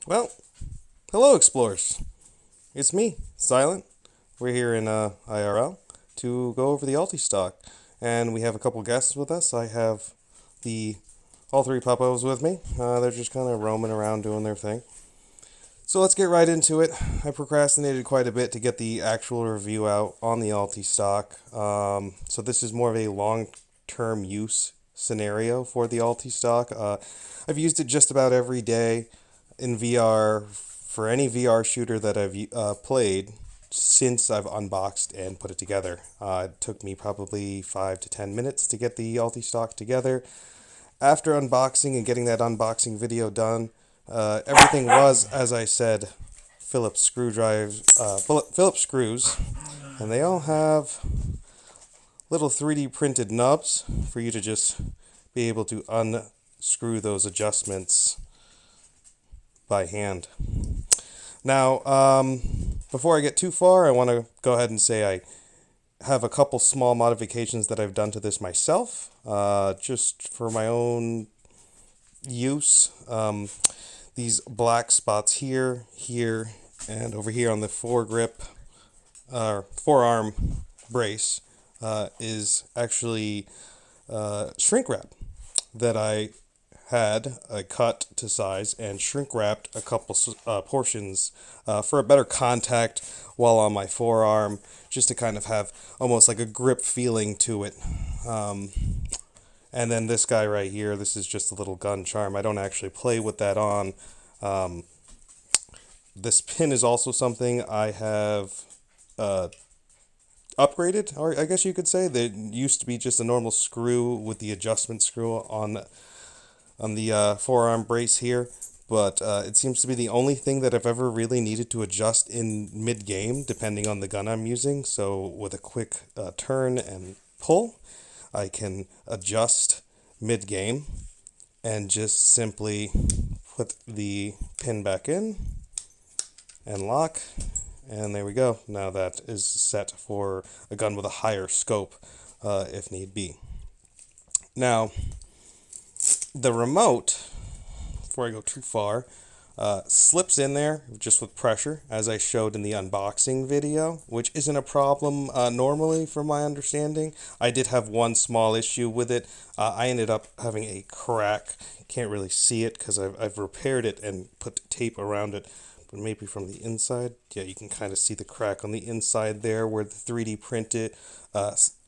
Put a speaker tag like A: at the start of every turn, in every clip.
A: Well, hello explorers. It's me, Silent. We're here in IRL to go over the Ultistock, and we have a couple guests with us. I have the all three puppos with me. They're just kind of roaming around doing their thing. So let's get right into it. I procrastinated quite a bit to get the actual review out on the Ultistock. So this is more of a long-term use scenario for the Ultistock. I've used it just about every day in VR for any VR shooter that I've played since I've unboxed and put it together. It took me probably 5 to 10 minutes to get the Ultistock together. After unboxing and getting that unboxing video done, everything was, as I said, Phillips screws, and they all have little 3D printed nubs for you to just be able to unscrew those adjustments by hand. Now, before I get too far, I want to go ahead and say I have a couple small modifications that I've done to this myself, just for my own use. These black spots here, and over here on the forearm brace is actually shrink wrap that I cut to size and shrink wrapped a couple portions for a better contact while on my forearm, just to kind of have almost like a grip feeling to it. And then this guy right here, this is just a little gun charm. I don't actually play with that on. This pin is also something I have upgraded, or I guess you could say. There used to be just a normal screw with the adjustment screw on the forearm brace here, but it seems to be the only thing that I've ever really needed to adjust in mid-game, depending on the gun I'm using. So with a quick turn and pull, I can adjust mid-game and just simply put the pin back in and lock, and there we go. Now that is set for a gun with a higher scope if need be. Now, the remote, before I go too far, slips in there just with pressure, as I showed in the unboxing video, which isn't a problem normally from my understanding. I did have one small issue with it. I ended up having a crack. Can't really see it because I've repaired it and put tape around it, but maybe from the inside, yeah, you can kind of see the crack on the inside there where the 3D printed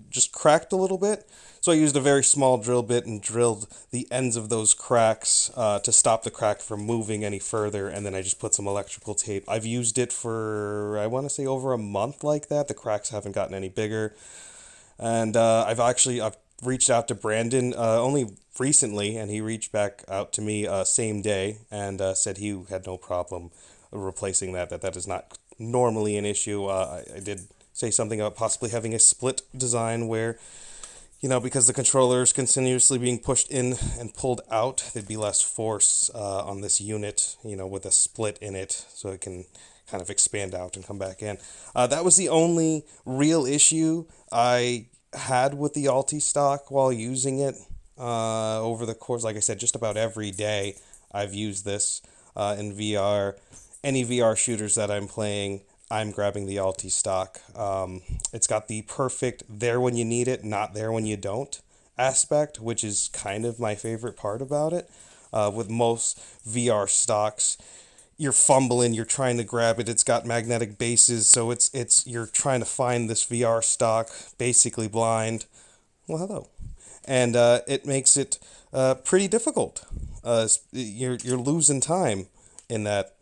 A: just cracked a little bit. So I used a very small drill bit and drilled the ends of those cracks to stop the crack from moving any further, and then I just put some electrical tape. I've used it for, I want to say, over a month like that. The cracks haven't gotten any bigger. And I've reached out to Brandon only recently, and he reached back out to me same day and said he had no problem replacing that is not normally an issue. I did say something about possibly having a split design where, because the controller is continuously being pushed in and pulled out, there'd be less force on this unit, with a split in it, so it can kind of expand out and come back in. That was the only real issue I had with the Ultistock while using it over the course. Like I said, just about every day I've used this in VR. Any VR shooters that I'm playing, I'm grabbing the Ultistock. It's got the perfect there when you need it, not there when you don't aspect, which is kind of my favorite part about it. With most VR stocks, you're fumbling, you're trying to grab it. It's got magnetic bases, so it's you're trying to find this VR stock basically blind. Well, hello, and it makes it pretty difficult. You're losing time in that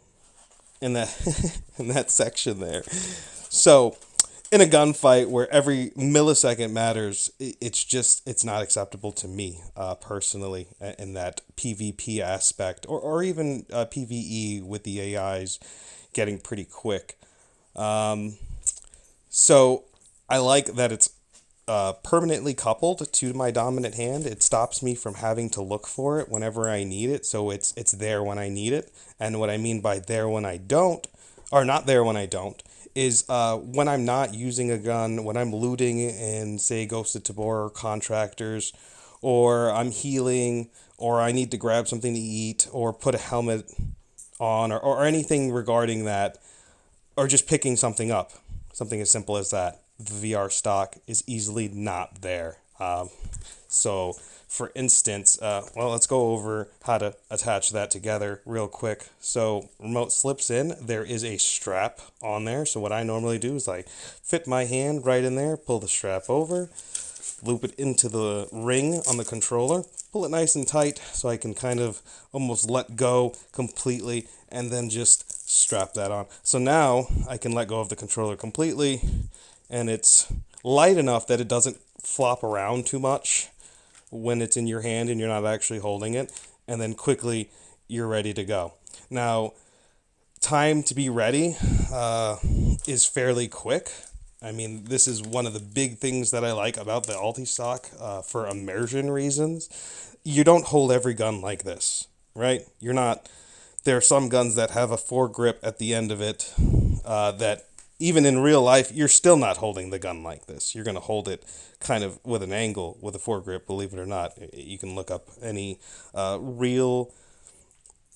A: in that section there. So in a gunfight where every millisecond matters, it's not acceptable to me personally in that PvP aspect, or even PvE with the AIs getting pretty quick. So I like that it's permanently coupled to my dominant hand. It stops me from having to look for it whenever I need it, so it's there when I need it. And what I mean by there when I don't, or not there when I don't, is when I'm not using a gun, when I'm looting in, say, Ghosted Tabor or Contractors, or I'm healing, or I need to grab something to eat, or put a helmet on, or anything regarding that, or just picking something up, something as simple as that. The VR stock is easily not there. So, for instance, well, let's go over how to attach that together real quick. So, remote slips in. There is a strap on there. So, what I normally do is I fit my hand right in there, pull the strap over, loop it into the ring on the controller, pull it nice and tight so I can kind of almost let go completely, and then just strap that on. So now I can let go of the controller completely, and it's light enough that it doesn't flop around too much when it's in your hand and you're not actually holding it, and then quickly you're ready to go. Now, time to be ready is fairly quick. I mean, this is one of the big things that I like about the Ultistock for immersion reasons. You don't hold every gun like this, right? You're not. There are some guns that have a foregrip at the end of it that even in real life, you're still not holding the gun like this. You're going to hold it kind of with an angle with a foregrip, believe it or not. You can look up any real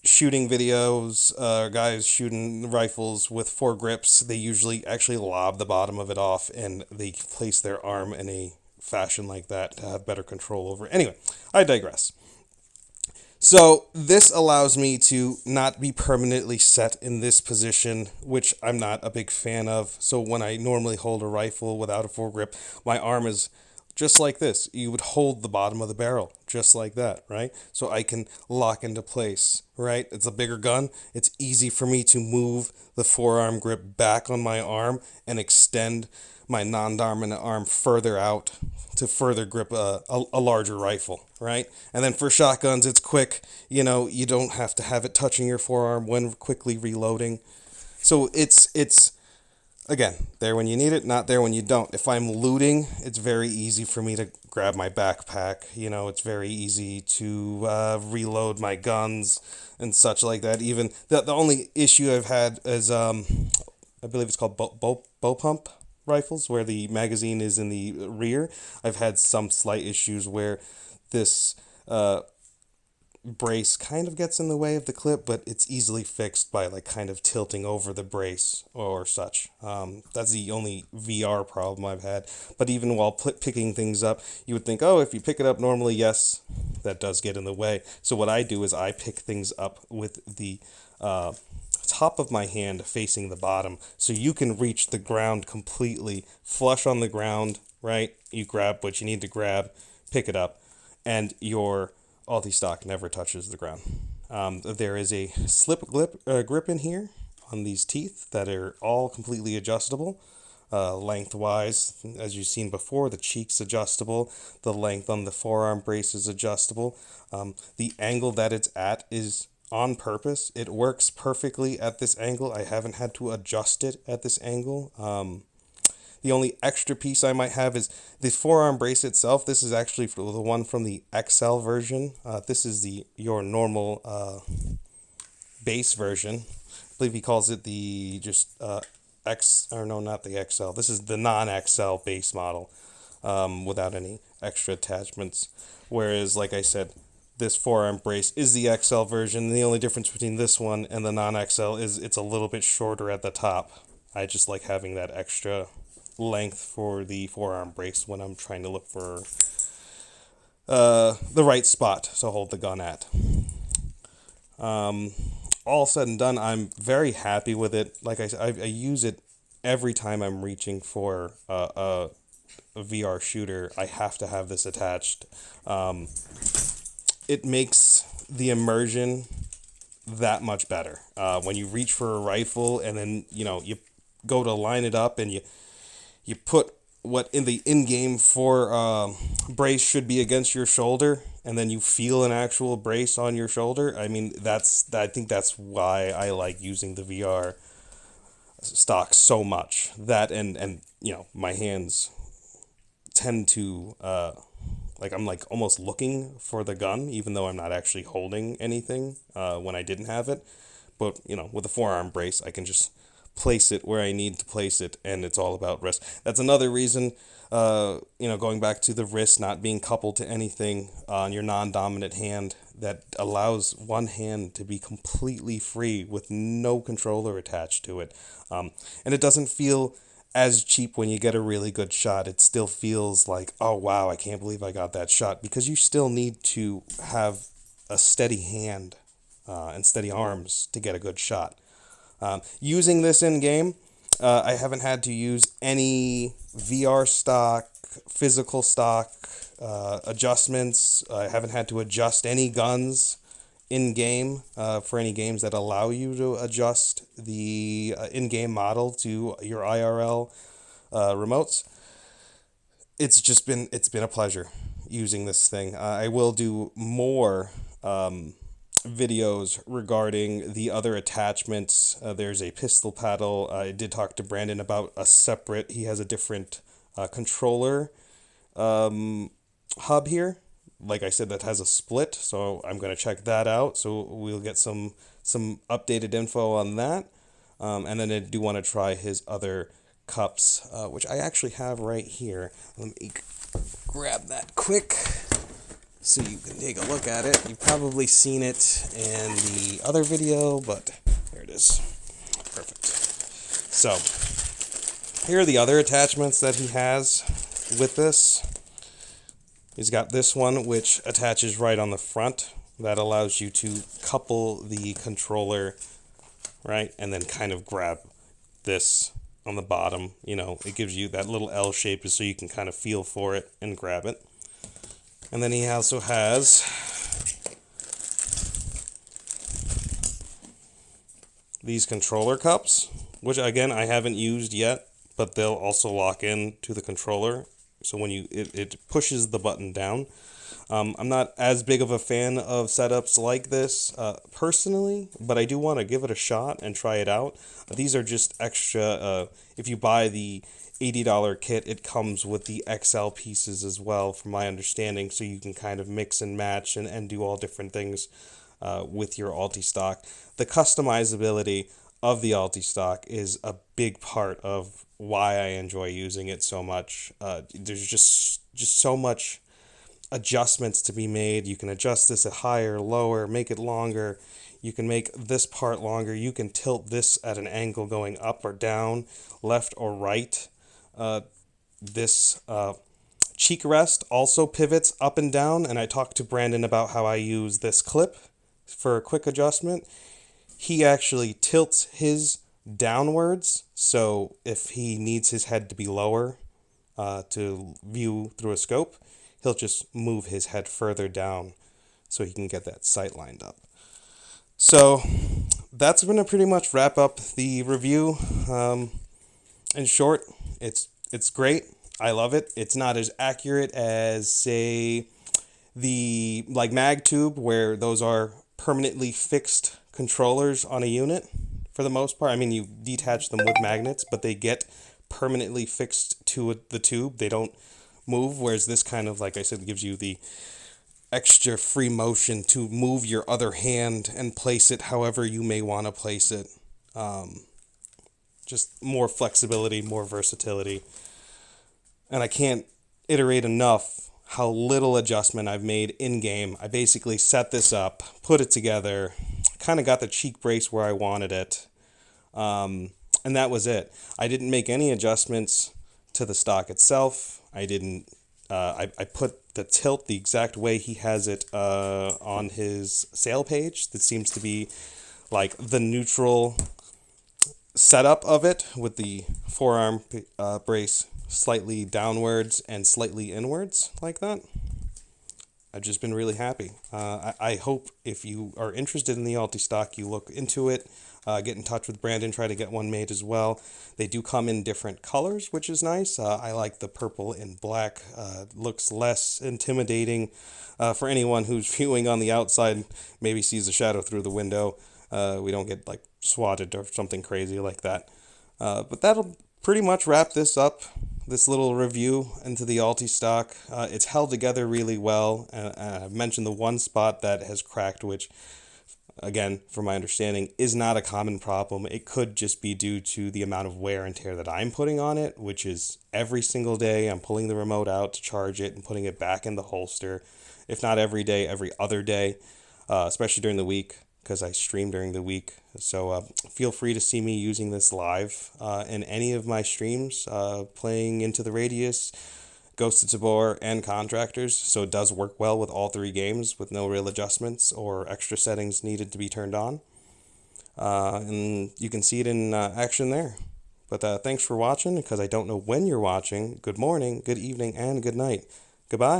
A: shooting videos, guys shooting rifles with foregrips. They usually actually lob the bottom of it off, and they place their arm in a fashion like that to have better control over it. Anyway, I digress. So this allows me to not be permanently set in this position, which I'm not a big fan of. So when I normally hold a rifle without a foregrip, my arm is just like this. You would hold the bottom of the barrel just like that, right? So I can lock into place, right? It's a bigger gun. It's easy for me to move the forearm grip back on my arm and extend my non-dominant arm further out to further grip a larger rifle, right? And then for shotguns, it's quick. You know, you don't have to have it touching your forearm when quickly reloading. So it's again, there when you need it, not there when you don't. If I'm looting, it's very easy for me to grab my backpack. You know, it's very easy to reload my guns and such like that. Even the only issue I've had is I believe it's called bow pump rifles, where the magazine is in the rear. I've had some slight issues where this brace kind of gets in the way of the clip, but it's easily fixed by like kind of tilting over the brace or such. That's the only VR problem I've had. But even while picking things up, you would think, oh, if you pick it up normally, yes, that does get in the way. So what I do is I pick things up with the top of my hand facing the bottom, so you can reach the ground completely, flush on the ground, right? You grab what you need to grab, pick it up, and your Ultistock never touches the ground. There is a slip grip in here on these teeth that are all completely adjustable. Lengthwise, as you've seen before, the cheek's adjustable. The length on the forearm brace is adjustable. The angle that it's at is on purpose. It works perfectly at this angle. I haven't had to adjust it at this angle. The only extra piece I might have is the forearm brace itself. This is actually the one from the XL version. This is your normal base version. I believe he calls it the just not the XL. This is the non-XL base model without any extra attachments. Whereas, like I said, this forearm brace is the XL version. The only difference between this one and the non-XL is it's a little bit shorter at the top. I just like having that extra length for the forearm brace when I'm trying to look for the right spot to hold the gun at. All said and done, I'm very happy with it. Like I said, I use it every time I'm reaching for a VR shooter. I have to have this attached. It makes the immersion that much better. When you reach for a rifle and then, you go to line it up and you put what in the in-game for brace should be against your shoulder, and then you feel an actual brace on your shoulder. I mean, I think that's why I like using the VR stock so much. That and my hands tend to I'm like almost looking for the gun, even though I'm not actually holding anything when I didn't have it. But with a forearm brace, I can just place it where I need to place it, and it's all about wrist. That's another reason, going back to the wrist not being coupled to anything on your non-dominant hand. that allows one hand to be completely free with no controller attached to it. And it doesn't feel as cheap when you get a really good shot. It still feels like, oh wow, I can't believe I got that shot, because you still need to have a steady hand and steady arms to get a good shot. Using this in game, I haven't had to use any VR stock, physical stock adjustments. I haven't had to adjust any guns in game for any games that allow you to adjust the in-game model to your IRL remotes. It's been a pleasure using this thing. I will do more videos regarding the other attachments. There's a pistol paddle. I did talk to Brandon about a separate, he has a different controller hub here. Like I said, that has a split, so I'm going to check that out. So we'll get some updated info on that. And then I do want to try his other cups, which I actually have right here. Let me grab that quick so you can take a look at it. You've probably seen it in the other video, but there it is. Perfect. So here are the other attachments that he has with this. He's got this one, which attaches right on the front. That allows you to couple the controller, right, and then kind of grab this on the bottom. You know, it gives you that little L shape so you can kind of feel for it and grab it. And then he also has these controller cups, which again I haven't used yet, but they'll also lock in to the controller. So when it pushes the button down. I'm not as big of a fan of setups like this personally, but I do want to give it a shot and try it out. These are just extra. If you buy the $80 kit, it comes with the XL pieces as well, from my understanding, so you can kind of mix and match and do all different things with your Ultistock. The customizability of the Ultistock is a big part of why I enjoy using it so much. There's just so much adjustments to be made. You can adjust this at higher, lower, make it longer. You can make this part longer. You can tilt this at an angle going up or down, left or right. This cheek rest also pivots up and down, and I talked to Brandon about how I use this clip for a quick adjustment. He actually tilts his downwards, so if he needs his head to be lower to view through a scope, he'll just move his head further down so he can get that sight lined up. So that's going to pretty much wrap up the review. In short, it's great. I love it. It's not as accurate as, say, the MagTube, where those are permanently fixed controllers on a unit for the most part. I mean, you detach them with magnets, but they get permanently fixed to the tube. They don't move, whereas this kind of, like I said, gives you the extra free motion to move your other hand and place it however you may want to place it. Just more flexibility, more versatility. And I can't iterate enough how little adjustment I've made in-game. I basically set this up, put it together, kind of got the cheek brace where I wanted it, and that was it. I didn't make any adjustments to the stock itself. I didn't. I put the tilt the exact way he has it on his sale page. That seems to be like the neutral setup of it, with the forearm brace slightly downwards and slightly inwards like that. I've just been really happy. I hope if you are interested in the Ultistock, you look into it. Get in touch with Brandon, try to get one made as well. They do come in different colors, which is nice. I like the purple and black. Looks less intimidating for anyone who's viewing on the outside, maybe sees a shadow through the window. We don't get like swatted or something crazy like that. But that'll pretty much wrap this up, this little review into the Ultistock. It's held together really well. I've mentioned the one spot that has cracked, which, again, from my understanding, is not a common problem. It could just be due to the amount of wear and tear that I'm putting on it, which is every single day I'm pulling the remote out to charge it and putting it back in the holster. If not every day, every other day. especially during the week because I stream during the week. So feel free to see me using this live in any of my streams, playing Into the Radius, Ghost of Tabor, and Contractors. So it does work well with all three games with no real adjustments or extra settings needed to be turned on. And you can see it in action there. But thanks for watching, because I don't know when you're watching. Good morning, good evening, and good night. Goodbye.